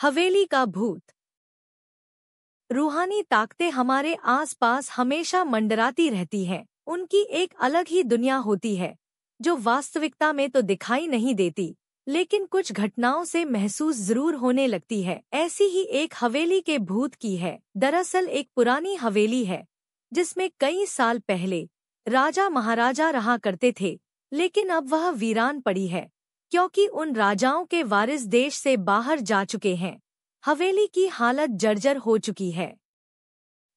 हवेली का भूत। रूहानी ताकतें हमारे आसपास हमेशा मंडराती रहती हैं। उनकी एक अलग ही दुनिया होती है जो वास्तविकता में तो दिखाई नहीं देती, लेकिन कुछ घटनाओं से महसूस जरूर होने लगती है। ऐसी ही एक हवेली के भूत की है। दरअसल एक पुरानी हवेली है जिसमें कई साल पहले राजा महाराजा रहा करते थे, लेकिन अब वह वीरान पड़ी है क्योंकि उन राजाओं के वारिस देश से बाहर जा चुके हैं। हवेली की हालत जर्जर हो चुकी है।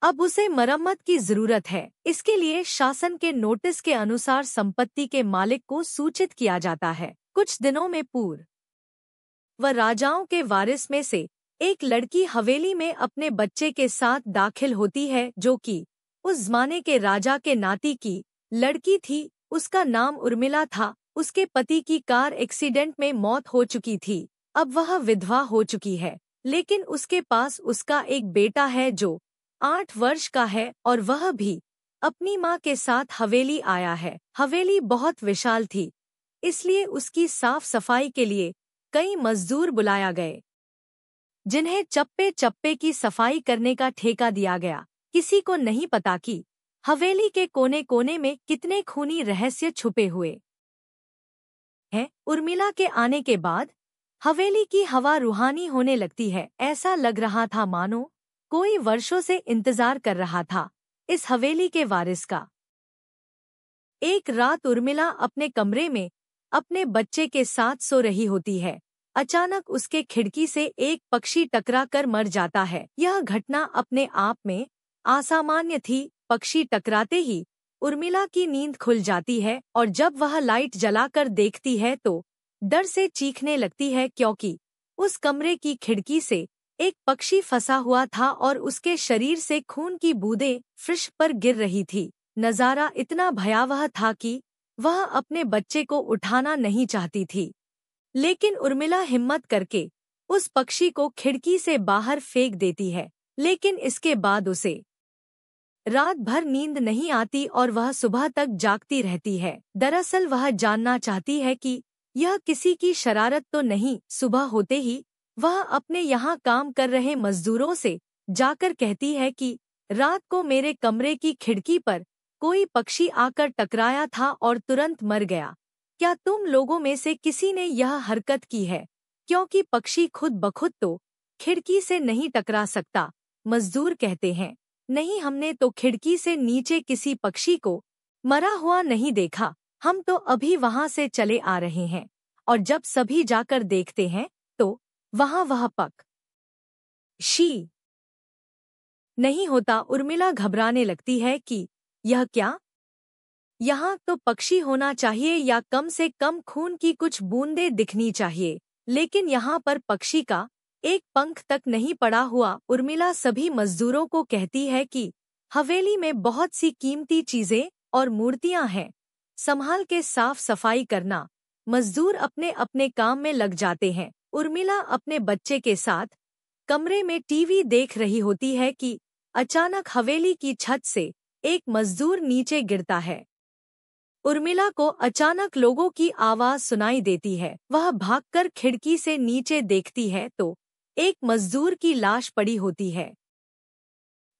अब उसे मरम्मत की जरूरत है। इसके लिए शासन के नोटिस के अनुसार संपत्ति के मालिक को सूचित किया जाता है। कुछ दिनों में पूर्व राजाओं के वारिस में से एक लड़की हवेली में अपने बच्चे के साथ दाखिल होती है, जो कि उस जमाने के राजा के नाती की लड़की थी। उसका नाम उर्मिला था। उसके पति की कार एक्सीडेंट में मौत हो चुकी थी। अब वह विधवा हो चुकी है, लेकिन उसके पास उसका एक बेटा है जो 8 वर्ष का है और वह भी अपनी माँ के साथ हवेली आया है। हवेली बहुत विशाल थी, इसलिए उसकी साफ सफाई के लिए कई मजदूर बुलाया गए, जिन्हें चप्पे चप्पे की सफाई करने का ठेका दिया गया। किसी को नहीं पता कि हवेली के कोने कोने में कितने खूनी रहस्य छुपे हुए हैं। उर्मिला के आने के बाद हवेली की हवा रूहानी होने लगती है। ऐसा लग रहा था मानो कोई वर्षों से इंतजार कर रहा था इस हवेली के वारिस का। एक रात उर्मिला अपने कमरे में अपने बच्चे के साथ सो रही होती है। अचानक उसके खिड़की से एक पक्षी टकरा कर मर जाता है। यह घटना अपने आप में असामान्य थी। पक्षी टकराते ही उर्मिला की नींद खुल जाती है और जब वह लाइट जलाकर देखती है तो डर से चीखने लगती है, क्योंकि उस कमरे की खिड़की से एक पक्षी फंसा हुआ था और उसके शरीर से खून की बूंदें फर्श पर गिर रही थी। नजारा इतना भयावह था कि वह अपने बच्चे को उठाना नहीं चाहती थी, लेकिन उर्मिला हिम्मत करके उस पक्षी को खिड़की से बाहर फेंक देती है। लेकिन इसके बाद उसे रात भर नींद नहीं आती और वह सुबह तक जागती रहती है। दरअसल वह जानना चाहती है कि यह किसी की शरारत तो नहीं। सुबह होते ही वह अपने यहाँ काम कर रहे मजदूरों से जाकर कहती है कि रात को मेरे कमरे की खिड़की पर कोई पक्षी आकर टकराया था और तुरंत मर गया। क्या तुम लोगों में से किसी ने यह हरकत की है? क्योंकि पक्षी खुद बखुद तो खिड़की से नहीं टकरा सकता। मजदूर कहते हैं, नहीं, हमने तो खिड़की से नीचे किसी पक्षी को मरा हुआ नहीं देखा। हम तो अभी वहां से चले आ रहे हैं और जब सभी जाकर देखते हैं तो वहां वह पक्षी नहीं होता। उर्मिला घबराने लगती है कि यह क्या? यहाँ तो पक्षी होना चाहिए या कम से कम खून की कुछ बूंदें दिखनी चाहिए, लेकिन यहाँ पर पक्षी का एक पंख तक नहीं पड़ा हुआ। उर्मिला सभी मजदूरों को कहती है कि हवेली में बहुत सी कीमती चीजें और मूर्तियां हैं, संभाल के साफ सफाई करना। मजदूर अपने अपने काम में लग जाते हैं। उर्मिला अपने बच्चे के साथ कमरे में टीवी देख रही होती है कि अचानक हवेली की छत से एक मजदूर नीचे गिरता है। उर्मिला को अचानक लोगों की आवाज सुनाई देती है। वह भागकर खिड़की से नीचे देखती है तो एक मजदूर की लाश पड़ी होती है।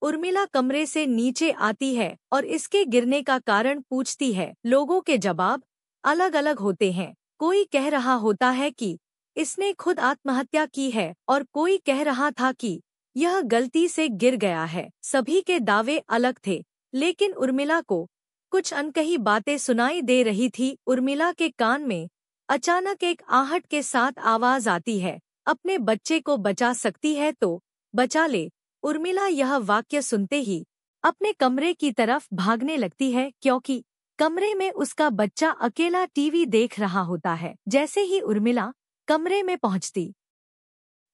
उर्मिला कमरे से नीचे आती है और इसके गिरने का कारण पूछती है। लोगों के जवाब अलग अलग होते हैं। कोई कह रहा होता है कि इसने खुद आत्महत्या की है और कोई कह रहा था कि यह गलती से गिर गया है। सभी के दावे अलग थे, लेकिन उर्मिला को कुछ अनकही बातें सुनाई दे रही थी। उर्मिला के कान में अचानक एक आहट के साथ आवाज आती है, अपने बच्चे को बचा सकती है तो बचा ले। उर्मिला यह वाक्य सुनते ही अपने कमरे की तरफ भागने लगती है, क्योंकि कमरे में उसका बच्चा अकेला टीवी देख रहा होता है। जैसे ही उर्मिला कमरे में पहुंचती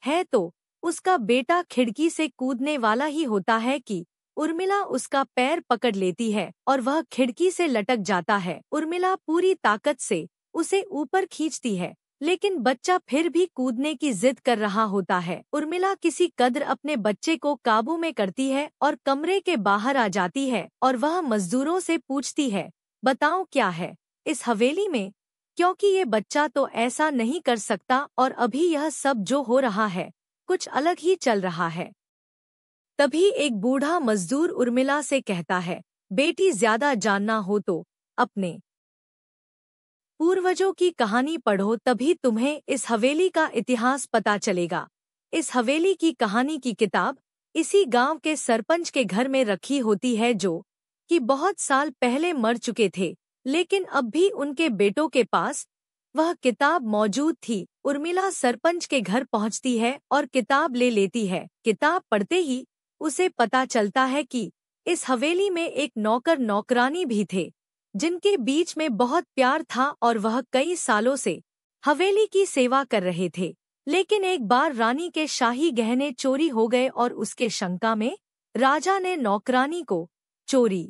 है तो उसका बेटा खिड़की से कूदने वाला ही होता है कि उर्मिला उसका पैर पकड़ लेती है और वह खिड़की से लटक जाता है। उर्मिला पूरी ताकत से उसे ऊपर खींचती है, लेकिन बच्चा फिर भी कूदने की जिद कर रहा होता है। उर्मिला किसी कदर अपने बच्चे को काबू में करती है और कमरे के बाहर आ जाती है और वह मजदूरों से पूछती है, बताओ क्या है इस हवेली में? क्योंकि ये बच्चा तो ऐसा नहीं कर सकता और अभी यह सब जो हो रहा है कुछ अलग ही चल रहा है। तभी एक बूढ़ा मजदूर उर्मिला से कहता है, बेटी ज्यादा जानना हो तो अपने पूर्वजों की कहानी पढ़ो, तभी तुम्हें इस हवेली का इतिहास पता चलेगा। इस हवेली की कहानी की किताब इसी गांव के सरपंच के घर में रखी होती है, जो कि बहुत साल पहले मर चुके थे, लेकिन अब भी उनके बेटों के पास वह किताब मौजूद थी। उर्मिला सरपंच के घर पहुंचती है और किताब ले लेती है। किताब पढ़ते ही उसे पता चलता है कि इस हवेली में एक नौकर नौकरानी भी थे, जिनके बीच में बहुत प्यार था और वह कई सालों से हवेली की सेवा कर रहे थे। लेकिन एक बार रानी के शाही गहने चोरी हो गए और उसके शंका में राजा ने नौकरानी को चोरी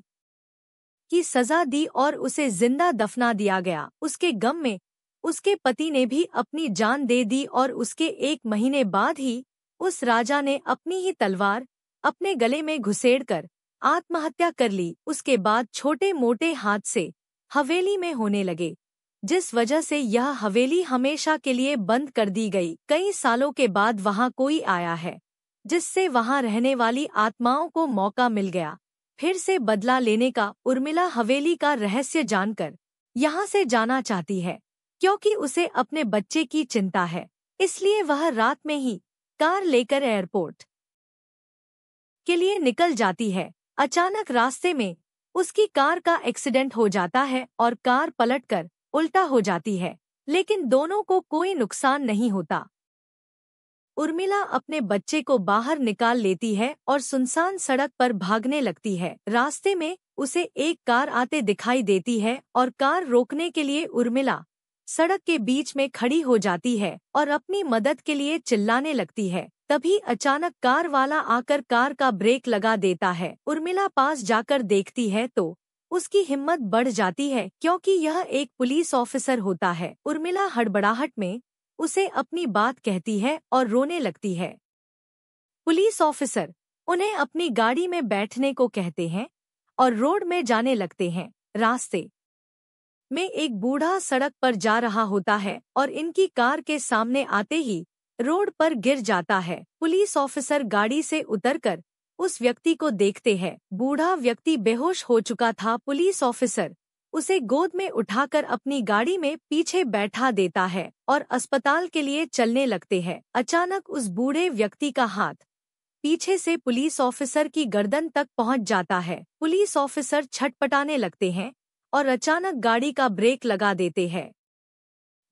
की सजा दी और उसे जिंदा दफना दिया गया। उसके गम में उसके पति ने भी अपनी जान दे दी और उसके 1 महीने बाद ही उस राजा ने अपनी ही तलवार अपने गले में घुसेड़कर आत्महत्या कर ली। उसके बाद छोटे मोटे हादसे हवेली में होने लगे, जिस वजह से यह हवेली हमेशा के लिए बंद कर दी गई। कई सालों के बाद वहां कोई आया है, जिससे वहां रहने वाली आत्माओं को मौका मिल गया फिर से बदला लेने का। उर्मिला हवेली का रहस्य जानकर यहाँ से जाना चाहती है, क्योंकि उसे अपने बच्चे की चिंता है। इसलिए वह रात में ही कार लेकर एयरपोर्ट के लिए निकल जाती है। अचानक रास्ते में उसकी कार का एक्सीडेंट हो जाता है और कार पलटकर उल्टा हो जाती है, लेकिन दोनों को कोई नुकसान नहीं होता। उर्मिला अपने बच्चे को बाहर निकाल लेती है और सुनसान सड़क पर भागने लगती है। रास्ते में उसे एक कार आते दिखाई देती है और कार रोकने के लिए उर्मिला सड़क के बीच में खड़ी हो जाती है और अपनी मदद के लिए चिल्लाने लगती है। तभी अचानक कार वाला आकर कार का ब्रेक लगा देता है। उर्मिला पास जाकर देखती है तो उसकी हिम्मत बढ़ जाती है, क्योंकि यह एक पुलिस ऑफिसर होता है। उर्मिला हड़बड़ाहट में उसे अपनी बात कहती है और रोने लगती है। पुलिस ऑफिसर उन्हें अपनी गाड़ी में बैठने को कहते हैं और रोड में जाने लगते हैं। रास्ते में एक बूढ़ा सड़क पर जा रहा होता है और इनकी कार के सामने आते ही रोड पर गिर जाता है। पुलिस ऑफिसर गाड़ी से उतरकर उस व्यक्ति को देखते हैं। बूढ़ा व्यक्ति बेहोश हो चुका था। पुलिस ऑफिसर उसे गोद में उठाकर अपनी गाड़ी में पीछे बैठा देता है और अस्पताल के लिए चलने लगते हैं। अचानक उस बूढ़े व्यक्ति का हाथ पीछे से पुलिस ऑफिसर की गर्दन तक पहुंच जाता है। पुलिस ऑफिसर छटपटाने लगते हैं और अचानक गाड़ी का ब्रेक लगा देते हैं।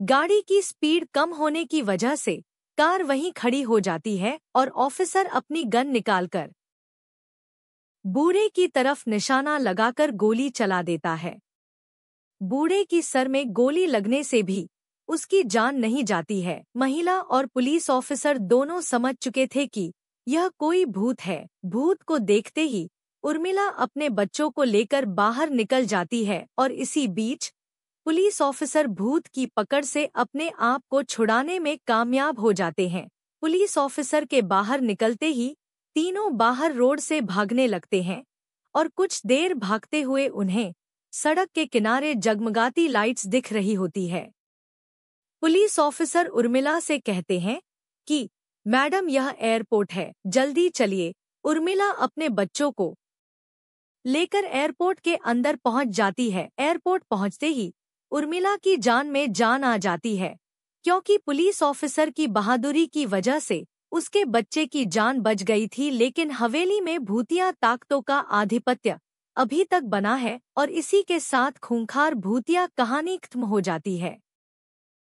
गाड़ी की स्पीड कम होने की वजह से कार वहीं खड़ी हो जाती है और ऑफिसर अपनी गन निकालकर बूढ़े की तरफ निशाना लगाकर गोली चला देता है। बूढ़े की सर में गोली लगने से भी उसकी जान नहीं जाती है। महिला और पुलिस ऑफिसर दोनों समझ चुके थे कि यह कोई भूत है। भूत को देखते ही उर्मिला अपने बच्चों को लेकर बाहर निकल जाती है और इसी बीच पुलिस ऑफिसर भूत की पकड़ से अपने आप को छुड़ाने में कामयाब हो जाते हैं। पुलिस ऑफिसर के बाहर निकलते ही तीनों बाहर रोड से भागने लगते हैं और कुछ देर भागते हुए उन्हें सड़क के किनारे जगमगाती लाइट्स दिख रही होती है। पुलिस ऑफिसर उर्मिला से कहते हैं कि मैडम, यह एयरपोर्ट है, जल्दी चलिए। उर्मिला अपने बच्चों को लेकर एयरपोर्ट के अंदर पहुंच जाती है। एयरपोर्ट पहुंचते ही उर्मिला की जान में जान आ जाती है, क्योंकि पुलिस ऑफिसर की बहादुरी की वजह से उसके बच्चे की जान बच गई थी। लेकिन हवेली में भूतिया ताकतों का आधिपत्य अभी तक बना है और इसी के साथ खूंखार भूतिया कहानी खत्म हो जाती है।